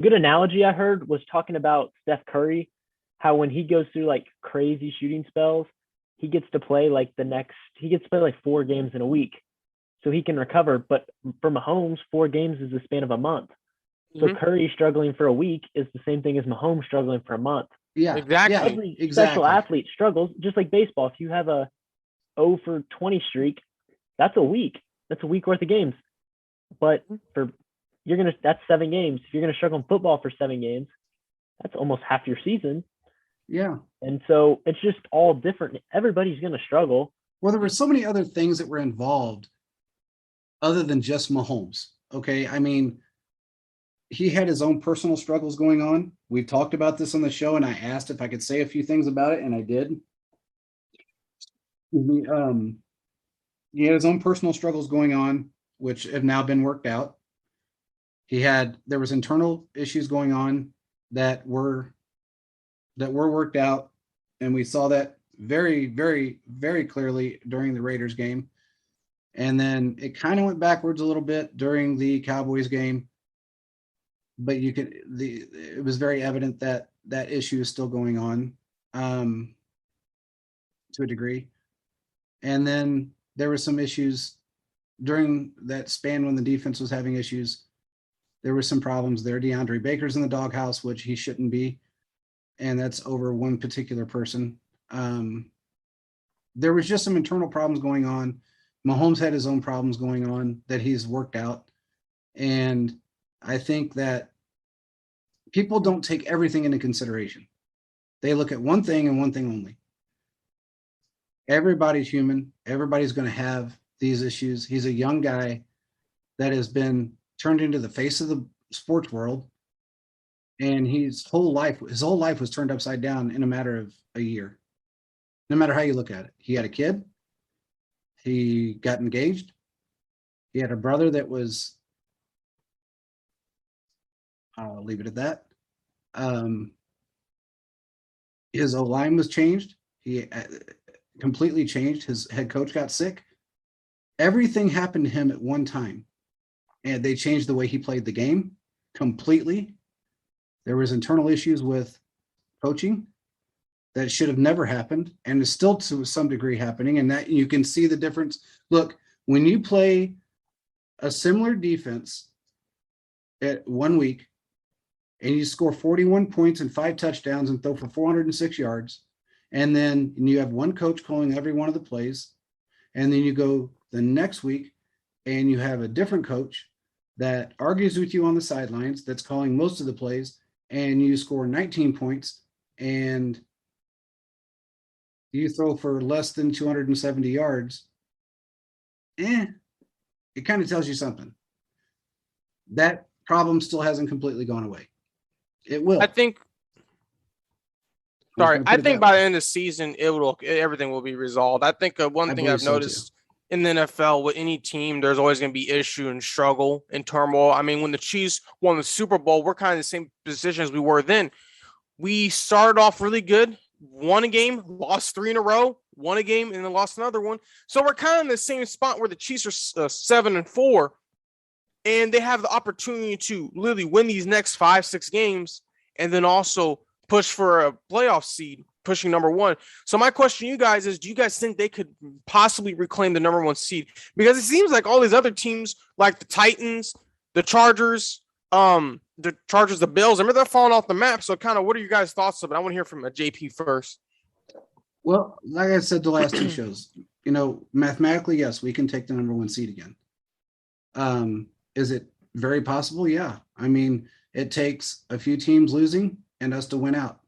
good analogy I heard was talking about Steph Curry, how when he goes through like crazy shooting spells, he gets to play like he gets to play like 4 games in a week. So he can recover. But for Mahomes, 4 games is the span of a month. So Hmm. Curry struggling for a week is the same thing as Mahomes struggling for a month. Yeah, yeah, Exactly. Every special exactly. athlete struggles, just like baseball. If you have a 0 for 20 streak, that's a week. That's a week worth of games. But for that's 7 games. If you're gonna struggle in football for 7 games, that's almost half your season. Yeah. And so it's just all different. Everybody's gonna struggle. Well, there were so many other things that were involved other than just Mahomes. Okay. I mean, he had his own personal struggles going on. We've talked about this on the show, and I asked if I could say a few things about it, and I did. He had his own personal struggles going on, which have now been worked out. There was internal issues going on that were worked out, and we saw that very, very, very clearly during the Raiders game. And then it kind of went backwards a little bit during the Cowboys game, but it was very evident that that issue is still going on to a degree. And then there were some issues during that span when the defense was having issues. There were some problems there. DeAndre Baker's in the doghouse, which he shouldn't be, and that's over one particular person. There was just some internal problems going on. Mahomes had his own problems going on that he's worked out. And I think that people don't take everything into consideration. They look at one thing and one thing only. Everybody's human. Everybody's going to have these issues. He's a young guy that has been turned into the face of the sports world. And his whole life was turned upside down in a matter of a year. No matter how you look at it. He had a kid. He got engaged. He had a brother that was, I'll leave it at that. His O-line was changed. He completely changed. His head coach got sick. Everything happened to him at one time. And they changed the way he played the game completely. There was internal issues with coaching that should have never happened and is still to some degree happening. And that you can see the difference. Look, when you play a similar defense at 1 week and you score 41 points and 5 touchdowns and throw for 406 yards, and then you have one coach calling every one of the plays, and then you go the next week and you have a different coach that argues with you on the sidelines that's calling most of the plays, and you score 19 points and you throw for less than 270 yards, it kind of tells you something. That problem still hasn't completely gone away. It will. I think by the end of the season, everything will be resolved. I think one thing I've noticed in the NFL with any team, there's always going to be issue and struggle and turmoil. I mean, when the Chiefs won the Super Bowl, we're kind of the same position as we were then. We started off really good, won a game, lost 3 in a row, won a game, and then lost another one. So we're kind of in the same spot where the Chiefs are 7-4, and they have the opportunity to literally win these next 5-6 games, and then also push for a playoff seed, pushing number 1. So my question to you guys is, do you guys think they could possibly reclaim the number 1 seed? Because it seems like all these other teams, like the Titans, the Chargers, the Bills, I mean, they're falling off the map. So kind of what are your guys' thoughts of it? I want to hear from JP first. Well, like I said the last 2 shows, mathematically, yes, we can take the number 1 seed again. Is it very possible? Yeah. I mean, it takes a few teams losing and us to win out.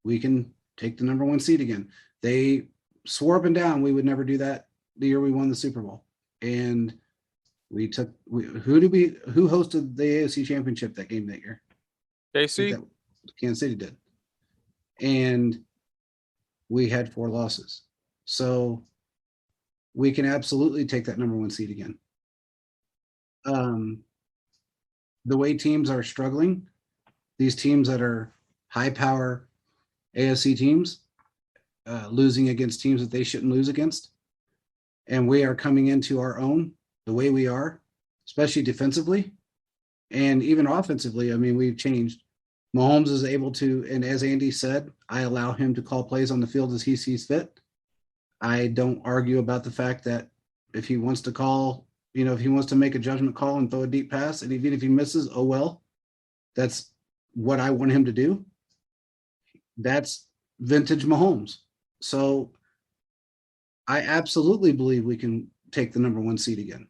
We can take the number 1 seed again. They swore up and down we would never do that the year we won the Super Bowl. And who hosted the AFC Championship that game that year? KC? Kansas City did. And we had 4 losses. So we can absolutely take that number 1 seed again. The way teams are struggling, these teams that are high power AFC teams, losing against teams that they shouldn't lose against, and we are coming into our own the way we are, especially defensively, And even offensively, I mean, we've changed. Mahomes is able to, and as Andy said, I allow him to call plays on the field as he sees fit. I don't argue about the fact that if he wants to call, if he wants to make a judgment call and throw a deep pass, and even if he misses, oh well, that's what I want him to do. That's vintage Mahomes. So I absolutely believe we can take the number 1 seed again.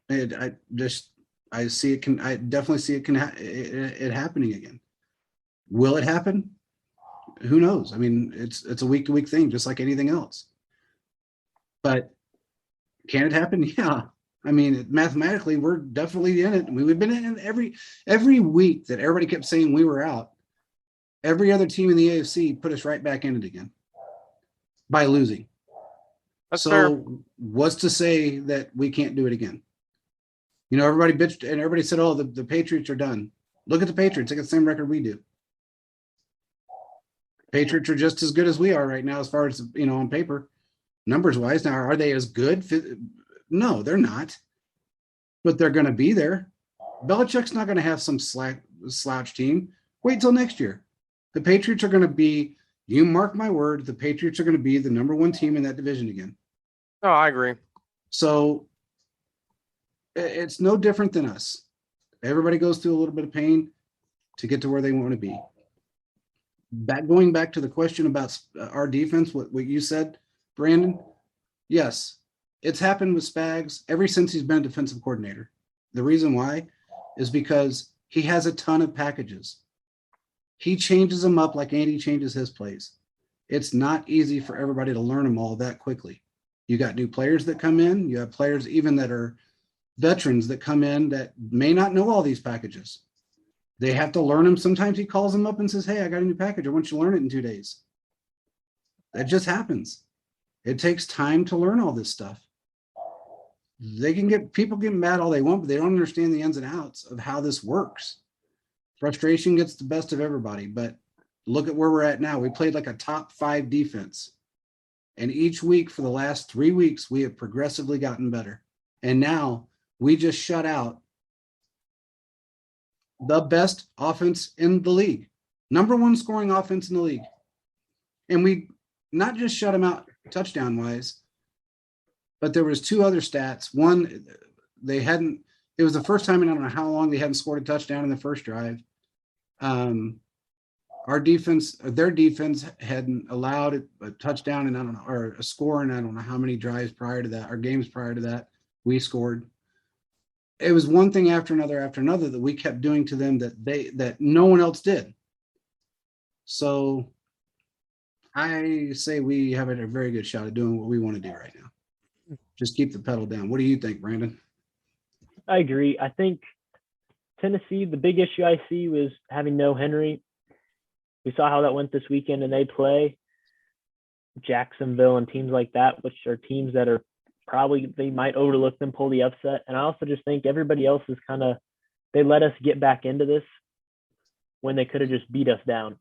And I definitely see it happening again. Will it happen? Who knows? I mean, it's a week to week thing, just like anything else. But can it happen? Yeah. I mean, mathematically, we're definitely in it. We've been in it every week that everybody kept saying we were out. Every other team in the AFC put us right back in it again by losing. That's fair. What's to say that we can't do it again? Everybody bitched and everybody said, oh, the Patriots are done. Look at the Patriots. They got the same record we do. Patriots are just as good as we are right now as far as, on paper, numbers wise. Now, are they as good? No, they're not. But they're going to be there. Belichick's not going to have some slouch team. Wait till next year. The Patriots are going to be, you mark my word, the Patriots are going to be the number 1 team in that division again. Oh, I agree. So it's no different than us. Everybody goes through a little bit of pain to get to where they want to be. Going back to the question about our defense, what you said, Brandon, yes, it's happened with Spags ever since he's been a defensive coordinator. The reason why is because he has a ton of packages. He changes them up like Andy changes his plays. It's not easy for everybody to learn them all that quickly. You got new players that come in. You have players even that are veterans that come in that may not know all these packages. They have to learn them. Sometimes he calls them up and says, hey, I got a new package. I want you to learn it in 2 days. That just happens. It takes time to learn all this stuff. People get mad all they want, but they don't understand the ins and outs of how this works. Frustration gets the best of everybody, but look at where we're at now. We played like a top 5 defense. And each week for the last 3 weeks, we have progressively gotten better. And now we just shut out the best offense in the league, number 1 scoring offense in the league. And we not just shut them out touchdown wise, but there was 2 other stats. One, it was the first time in I don't know how long they hadn't scored a touchdown in the first drive. Their defense hadn't allowed a touchdown and or a score in I don't know how many drives prior to that, or games prior to that. We scored. It was one thing after another that we kept doing to them that no one else did. So I say we have a very good shot at doing what we want to do right now. Just keep the pedal down. What do you think, Brandon? I agree. I think Tennessee, the big issue I see was having no Henry. We saw how that went this weekend, and they play Jacksonville and teams like that, which are teams that are probably, they might overlook them, pull the upset. And I also just think everybody else is they let us get back into this when they could have just beat us down.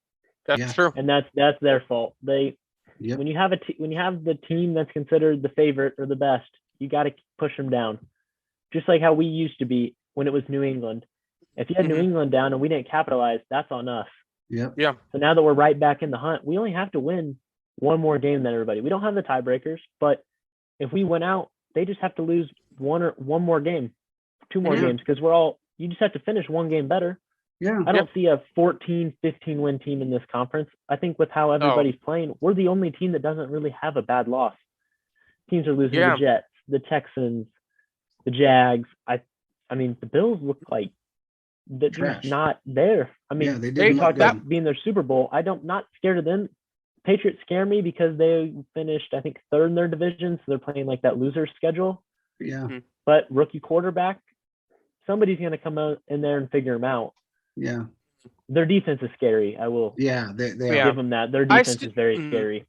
That's true. And that's their fault. Yep. When you have the team that's considered the favorite or the best, you got to push them down. Just like how we used to be when it was New England. If you had New England down and we didn't capitalize, that's on us. Yep. Yeah. So now that we're right back in the hunt, we only have to win one more game than everybody. We don't have the tiebreakers, but if we went out, they just have to lose one more game, 2 more games, because you just have to finish one game better. Yeah. I don't see a 14, 15 win team in this conference. I think with how everybody's playing, we're the only team that doesn't really have a bad loss. Teams are losing the Jets, the Texans, the Jags. I mean, the Bills look like they're just not there. I mean, they talked about being their Super Bowl. Not scared of them. Patriots scare me because they finished, I think, 3rd in their division, so they're playing like that loser schedule. Yeah. But rookie quarterback, somebody's going to come out in there and figure them out. Yeah. Their defense is scary. I will they give them that. Their defense is very scary.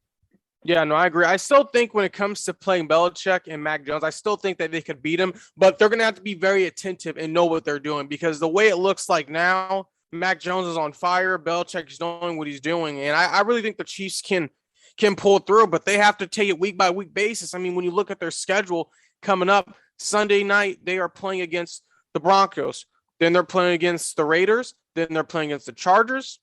Yeah, no, I agree. I still think when it comes to playing Belichick and Mac Jones, I still think that they could beat him, but they're going to have to be very attentive and know what they're doing, because the way it looks like now, Mac Jones is on fire. Belichick is knowing what he's doing. And I really think the Chiefs can pull through, but they have to take it week by week basis. I mean, when you look at their schedule coming up, Sunday night, they are playing against the Broncos. Then they're playing against the Raiders. Then they're playing against the Chargers.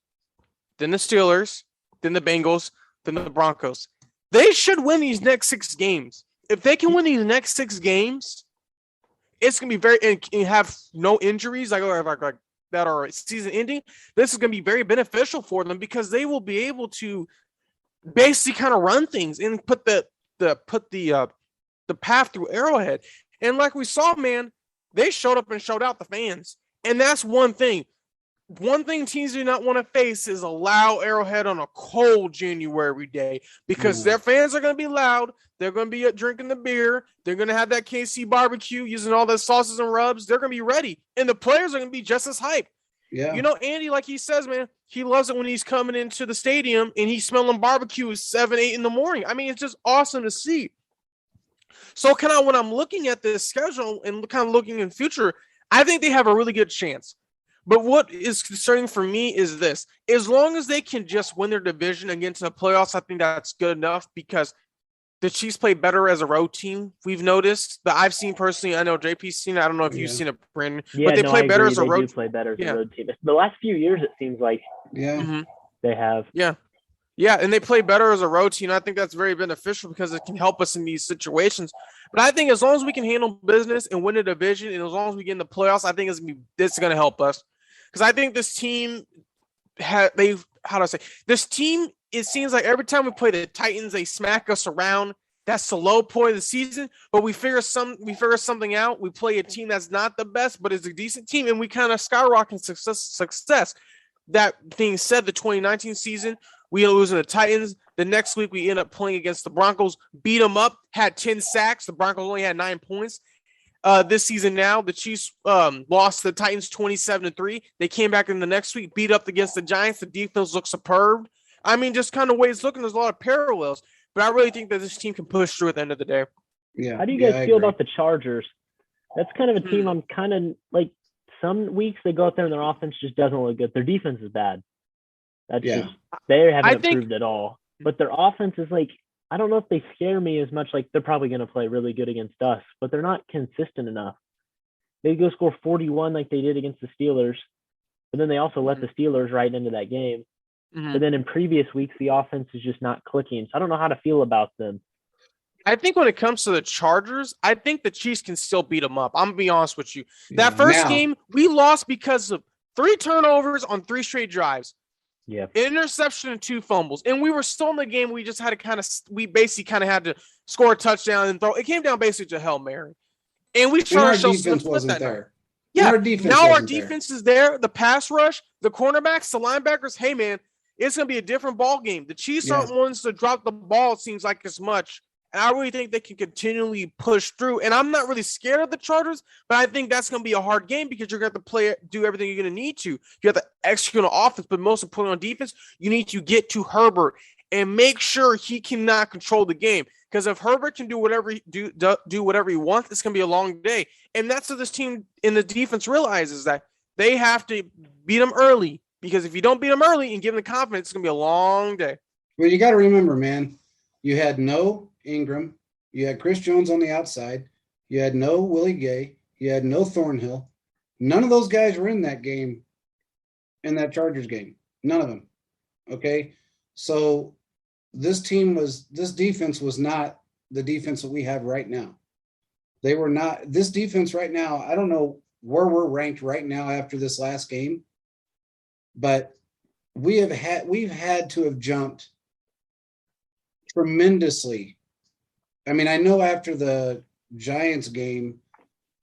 Then the Steelers. Then the Bengals. Then the Broncos. They should win these next 6 games. If they can win these next 6 games, it's going to be very – and have no injuries like that are season ending. This is going to be very beneficial for them because they will be able to basically kind of run things and put the path through Arrowhead. And like we saw, man, they showed up and showed out the fans. And that's one thing. One thing teams do not want to face is allow Arrowhead on a cold January day because their fans are going to be loud. They're going to be drinking the beer. They're going to have that KC barbecue using all the sauces and rubs. They're going to be ready. And the players are going to be just as hyped. Yeah. You know, Andy, like he says, man, he loves it when he's coming into the stadium and he's smelling barbecue at 7, 8 in the morning. I mean, it's just awesome to see. So kind of when I'm looking at this schedule and kind of looking in the future, I think they have a really good chance. But what is concerning for me is this. As long as they can just win their division and get into the playoffs, I think that's good enough because the Chiefs play better as a road team. We've noticed that I've seen personally. I know JP's seen it. I don't know if you've seen it, Brandon. Yeah, but they play better as a road team. They do play better as a road team. The last few years, it seems like they have. Yeah, and they play better as a road team. I think that's very beneficial because it can help us in these situations. But I think as long as we can handle business and win a division, and as long as we get in the playoffs, I think this is going to help us. Because I think this team this team, it seems like every time we play the Titans, they smack us around. That's the low point of the season, but we figure something out. We play a team that's not the best, but is a decent team, and we kind of skyrocket success. That being said, the 2019 season, we ended up losing the Titans. The next week, we end up playing against the Broncos, beat them up, had 10 sacks. The Broncos only had 9 points. This season now, the Chiefs lost to the Titans 27-3. They came back in the next week, beat up against the Giants. The defense looks superb. I mean, just kind of ways looking, there's a lot of parallels. But I really think that this team can push through at the end of the day. Yeah. How do you guys feel about the Chargers? That's kind of a team I'm kind of like some weeks they go out there and their offense just doesn't look good. Their defense is bad. That's just they haven't improved at all. But their offense is like, I don't know if they scare me as much. Like they're probably going to play really good against us, but they're not consistent enough. They go score 41 like they did against the Steelers, but then they also let the Steelers right into that game. But then in previous weeks, the offense is just not clicking. So I don't know how to feel about them. I think when it comes to the Chargers, I think the Chiefs can still beat them up. I'm going to be honest with you. That first game, we lost because of 3 turnovers on 3 straight drives. Yeah. Interception and 2 fumbles. And we were still in the game. We just had to we basically had to score a touchdown and throw. It came down basically to Hail Mary. And we showed ourselves defense wasn't there. Yeah. Now our defense is there. The pass rush, the cornerbacks, the linebackers. Hey, man, it's going to be a different ball game. The Chiefs aren't ones to drop the ball, it seems like, as much. And I really think they can continually push through. And I'm not really scared of the Chargers, but I think that's going to be a hard game because you're going to have to do everything you're going to need to. You have to execute on offense, but most importantly on defense, you need to get to Herbert and make sure he cannot control the game. Because if Herbert can do whatever he wants, it's going to be a long day. And that's what this team in the defense realizes, that they have to beat them early. Because if you don't beat them early and give them the confidence, it's going to be a long day. Well, you got to remember, man, you had no Ingram. You had Chris Jones on the outside. You had no Willie Gay. You had no Thornhill. None of those guys were in that game, in that Chargers game. None of them. Okay? So this defense was not the defense that we have right now. They were not. This defense right now, I don't know where we're ranked right now after this last game. But we've had to have jumped tremendously. I mean, I know after the Giants game,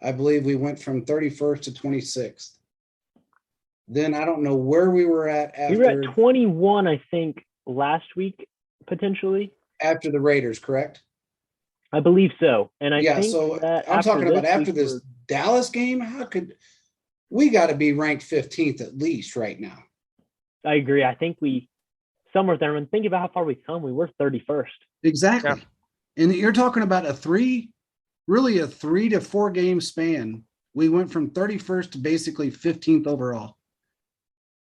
I believe we went from 31st to 26th. Then I don't know where we were at after. We were at 21, I think, last week, potentially. After the Raiders, correct? I believe so. And I think so that I'm talking about after this Dallas game, we got to be ranked 15th at least right now. I agree. I think we somewhere there. And think about how far we've come. We were 31st. Exactly. Yeah. And you're talking about a 3 to 4 game span. We went from 31st to basically 15th overall.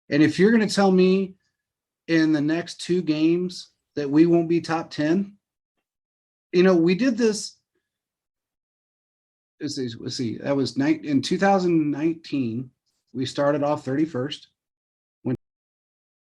And if you're going to tell me in the next 2 games that we won't be top 10, we did this. Let's see. That was in 2019. We started off 31st.